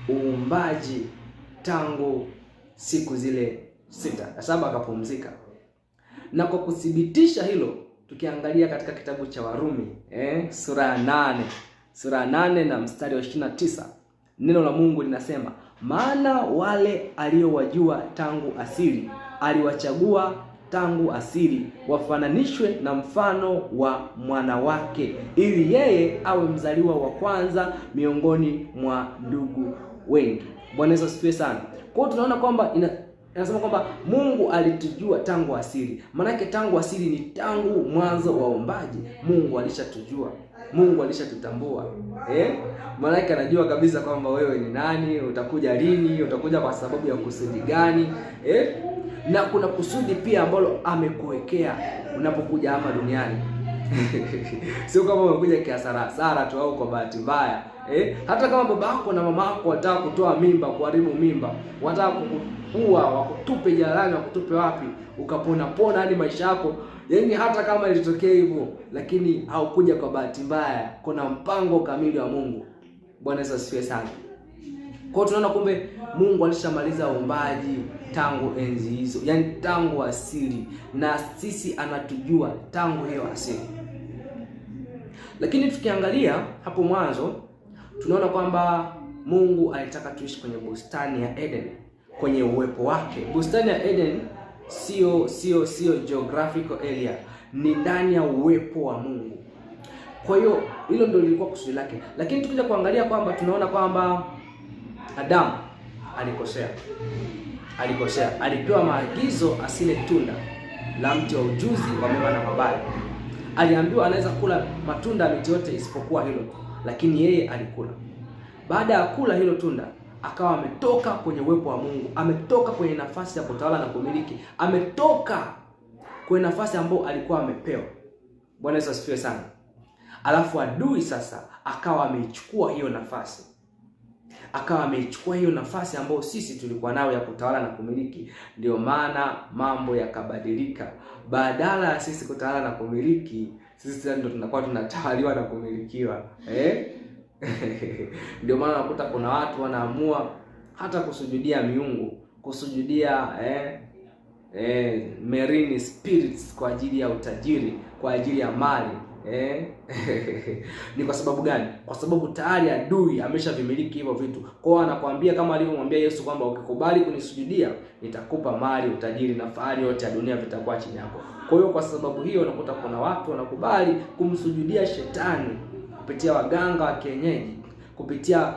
uumbaji tangu siku zile 6, 7 akapumzika. Na kwa kuthibitisha hilo, tukiangalia katika kitabu cha Warumi sura ya 8 na mstari wa 29, neno la Mungu linasema, maana wale aliowajua tangu asili aliwachagua tangu asili wafananishwe na mfano wa mwana wake, ili yeye awe mzaliwa wa kwanza miongoni mwa ndugu wengi. Bwana Yesu asifiwe sana. Kwa hiyo tunaona kwamba inasema kwamba Mungu alitujua tangu asili. Maana yake tangu asili ni tangu mwanzo wa uumbaji. Mungu alishatujua. Mungu alishatutambua. Maana yake anajua kabisa kwamba wewe ni nani, utakuja lini, utakuja kwa sababu ya kusudi gani. Na kuna kusudi pia ambalo amekuwekea unapokuja hapa duniani. Sio kama umekuja kiasara tu au kwa bahati mbaya. Hata kama babako na mamako wataka kutoa mimba, kuharibu mimba, wataka kukua, wakutupe jalani, wakutupe wapi, ukapona hadi maisha yako. Yaani hata kama ilitokea hivyo, lakini haukuja kwa bahati mbaya. Kuna mpango kamili wa Mungu. Bwana Yesu asifiwe sana. Kwa hiyo tunaona kumbe Mungu alishamaliza uumbaji tangu enzi hizo, yaani tangu asili, na sisi anatujua tangu hiyo asili. Lakini tukiangalia hapo mwanzo, tunaona kwamba Mungu alitaka tuishi kwenye bustani ya Eden, kwenye uwepo wake. Bustani ya Eden sio geographical area, ni ndani ya uwepo wa Mungu. Kwa hiyo hilo ndio lilikuwa kusudi lake. Lakini tukija kuangalia kwamba tunaona kwamba Adamu alikosea. Alipewa maagizo asile tunda la mti wa ujuzi wa mema na mabaya. Aliambiwa anaweza kula matunda ya miti yote isipokuwa hilo, lakini yeye alikula. Baada ya kula hilo tunda, akawa ametoka kwenye uwepo wa Mungu, ametoka kwenye nafasi ya kutawala na kumiliki, ametoka kwenye nafasi ambayo alikuwa amepewa. Bwana Yesu asifiwe sana. Alafu adui sasa akawa ameichukua hiyo nafasi, ambayo sisi tulikuwa nayo ya kutawala na kumiliki. Ndio maana mambo yakabadilika. Badala ya sisi kutawala na kumiliki, sisi ndio tunakuwa tunatawaliwa na kumilikiwa. Ndio maana unakuta kuna watu wanaamua hata kusujudia miungu, kusujudia marine spirits kwa ajili ya utajiri, kwa ajili ya mali. Ni kwa sababu gani? Kwa sababu tayari adui ameshavimiliki hivyo vitu. Kwa hiyo anakuambia kama alivyomwambia Yesu kwamba ukikubali kunisujudia, nitakupa mali, utajiri na fahari yote ya dunia vitakuwa chini yako. Kwa hiyo kwa sababu hiyo unakuta kuna watu wanakubali kumsujudia shetani kupitia waganga wa kienyeji, kupitia